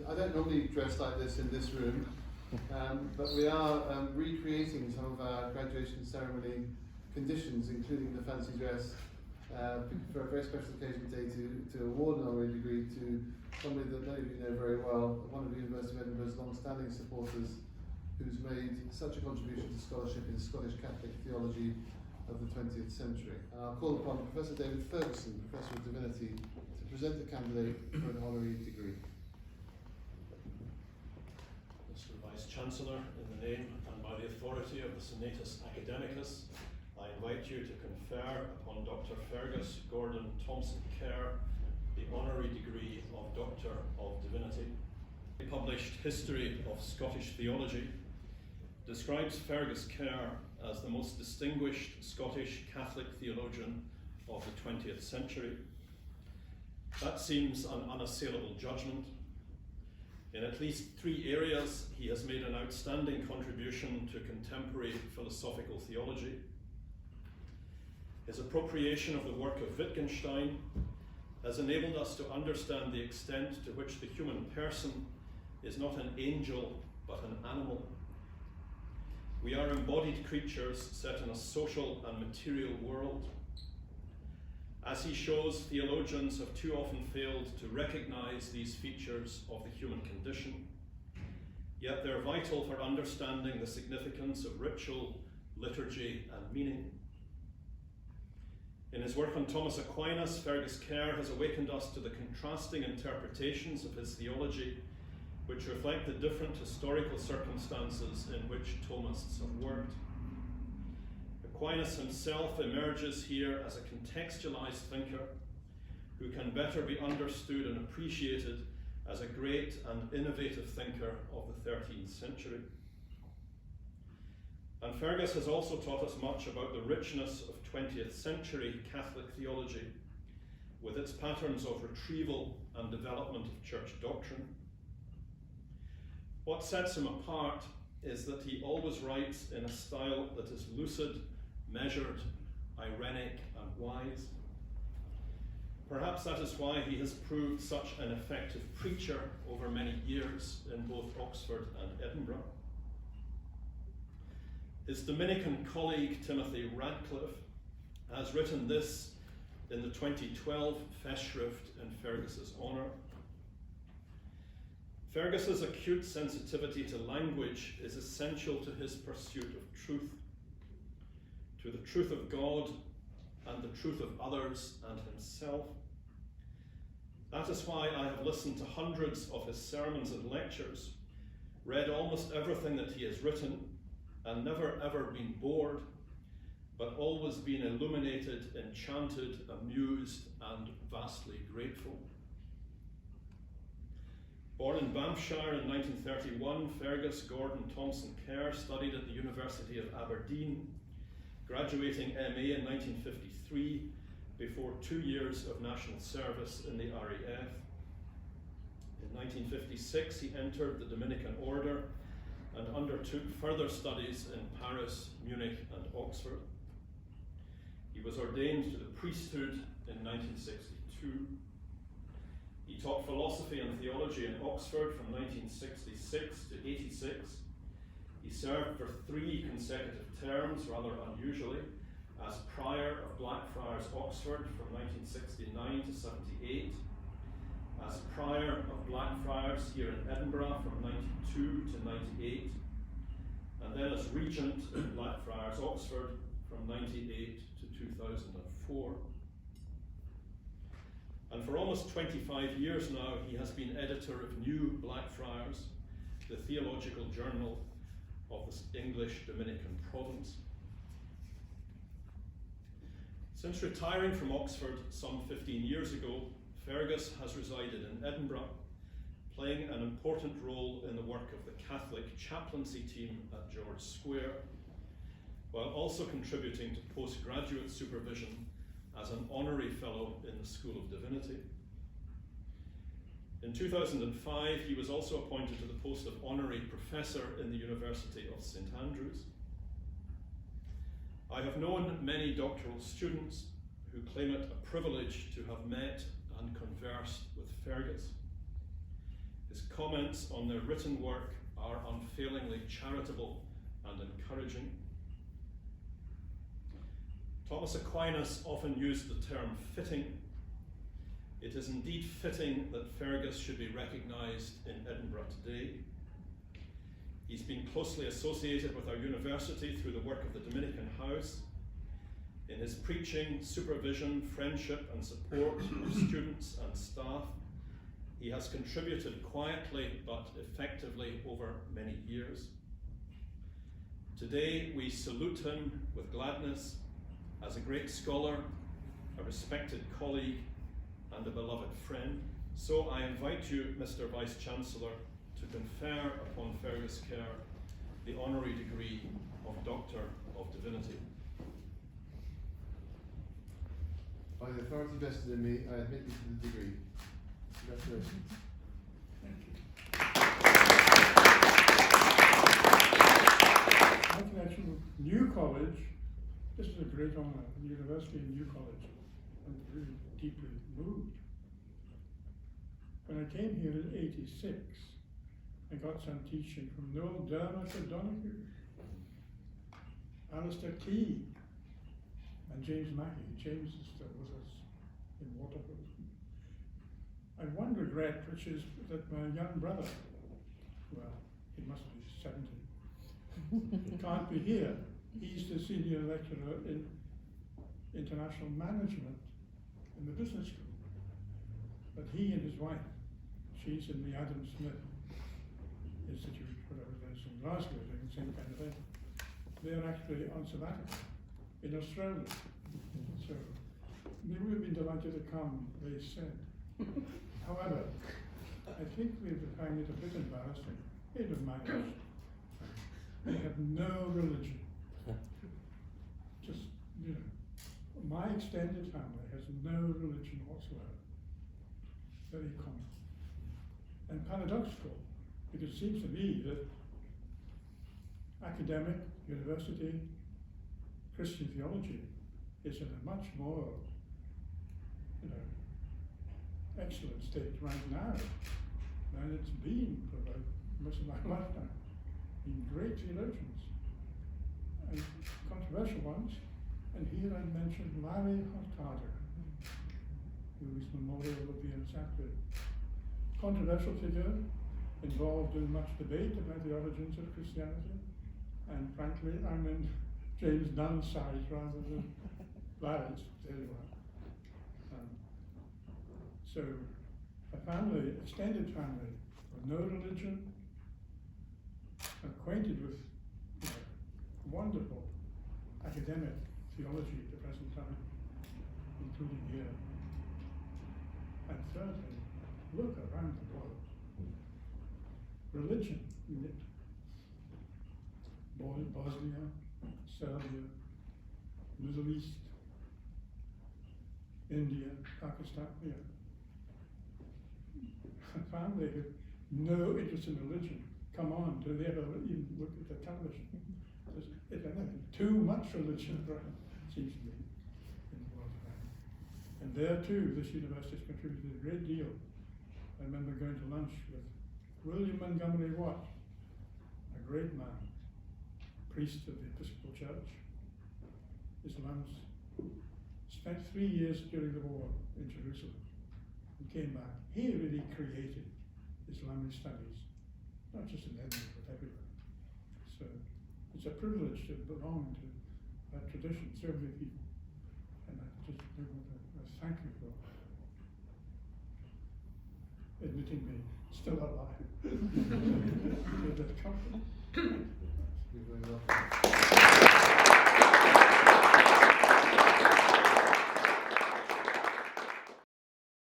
I don't normally dress like this in this room, but we are recreating some of our graduation ceremony conditions, including the fancy dress, for a very special occasion today to award an honorary degree to somebody that many of you know very well, one of the University of Edinburgh's long-standing supporters, who's made such a contribution to scholarship in Scottish Catholic theology of the 20th century. And I'll call upon Professor David Ferguson, Professor of Divinity, to present the candidate for an honorary degree. Mr. Vice-Chancellor, in the name and by the authority of the Senatus Academicus, I invite you to confer upon Dr. Fergus Gordon Thomson Kerr the honorary degree of Doctor of Divinity. The published History of Scottish Theology describes Fergus Kerr as the most distinguished Scottish Catholic theologian of the 20th century. That seems an unassailable judgment. In at least 3 areas, he has made an outstanding contribution to contemporary philosophical theology. His appropriation of the work of Wittgenstein has enabled us to understand the extent to which the human person is not an angel, but an animal. We are embodied creatures set in a social and material world. As he shows, theologians have too often failed to recognize these features of the human condition, yet they're vital for understanding the significance of ritual, liturgy, and meaning. In his work on Thomas Aquinas, Fergus Kerr has awakened us to the contrasting interpretations of his theology, which reflect the different historical circumstances in which Thomists have worked. Aquinas himself emerges here as a contextualized thinker who can better be understood and appreciated as a great and innovative thinker of the 13th century. And Fergus has also taught us much about the richness of 20th century Catholic theology, with its patterns of retrieval and development of church doctrine. What sets him apart is that he always writes in a style that is lucid, measured, ironic, and wise. Perhaps that is why he has proved such an effective preacher over many years in both Oxford and Edinburgh. His Dominican colleague, Timothy Radcliffe, has written this in the 2012 Festschrift in Fergus's honour. Fergus's acute sensitivity to language is essential to his pursuit of truth, to the truth of God and the truth of others and himself. That is why I have listened to hundreds of his sermons and lectures, read almost everything that he has written, and never ever been bored, but always been illuminated, enchanted, amused, and vastly grateful. Born in Banffshire in 1931, Fergus Gordon Thomson Kerr studied at the University of Aberdeen, graduating MA in 1953 before 2 years of national service in the RAF. In 1956, he entered the Dominican Order and undertook further studies in Paris, Munich, and Oxford. He was ordained to the priesthood in 1962. He taught philosophy and theology in Oxford from 1966 to 86. He served for 3 consecutive terms, rather unusually, as Prior of Blackfriars, Oxford from 1969 to 78, as Prior of Blackfriars here in Edinburgh from 92 to 98, and then as Regent in Blackfriars, Oxford from 98 to 2004. And for almost 25 years now, he has been editor of New Blackfriars, the theological journal of the English Dominican province. Since retiring from Oxford some 15 years ago, Fergus has resided in Edinburgh, playing an important role in the work of the Catholic chaplaincy team at George Square, while also contributing to postgraduate supervision as an honorary fellow in the School of Divinity. In 2005, he was also appointed to the post of honorary professor in the University of St Andrews. I have known many doctoral students who claim it a privilege to have met and conversed with Fergus. His comments on their written work are unfailingly charitable and encouraging. Thomas Aquinas often used the term fitting. It is indeed fitting that Fergus should be recognised in Edinburgh today. He's been closely associated with our university through the work of the Dominican House. In his preaching, supervision, friendship and support of students and staff, he has contributed quietly but effectively over many years. Today we salute him with gladness as a great scholar, a respected colleague and a beloved friend. So I invite you, Mr. Vice-Chancellor, to confer upon Fergus Kerr the honorary degree of Doctor of Divinity. By the authority vested in me, I admit you to the degree. Congratulations. Thank you. My connection with New College, this is a great honour, the University and New College. I'm really deeply moved. When I came here in '86, I got some teaching from Noel Dermot O'Donoghue, Alistair Key, and James Mackey. James is still with us in Waterford. I have one regret, which is that my young brother, well, he must be 70, can't be here. He's the senior lecturer in international management in the business school. But he and his wife, she's in the Adam Smith Institute, whatever it is, in Glasgow, doing the same kind of thing. They're actually on sabbatical in Australia. So they would have been delighted to come, they said. However, I think we would find it a bit embarrassing. It of manners. They have no religion. Just, you know, my extended family has no religion whatsoever. Very common. And paradoxical, because it seems to me that academic, university, Christian theology is in a much more, you know, excellent state right now than it's been for about most of my lifetime. In great theologians and controversial ones, and here I mentioned Larry Hurtado, who is memorial of the Ansacred. Controversial figure, involved in much debate about the origins of Christianity, and frankly, I'm in James Dunn's side rather than Larry's. There you are. So, a family, extended family, with no religion, acquainted with, you know, wonderful academic theology at the present time, including here. And thirdly, look around the world. Religion in it. Bosnia, Serbia, Middle East, India, Pakistan, here. A family with no interest in religion. Come on, do they ever even look at the television? There's, if anything, too much religion, seems to me, in the world today. And there too, this university has contributed a great deal. I remember going to lunch with William Montgomery Watt, a great man, priest of the Episcopal Church, Islam's, spent 3 years during the war in Jerusalem and came back. He really created Islamic studies, not just in Edinburgh, but everywhere. So it's a privilege to belong to that tradition, so many people. And I just want to thank you for admitting me still alive. Give that comfort. You're very welcome.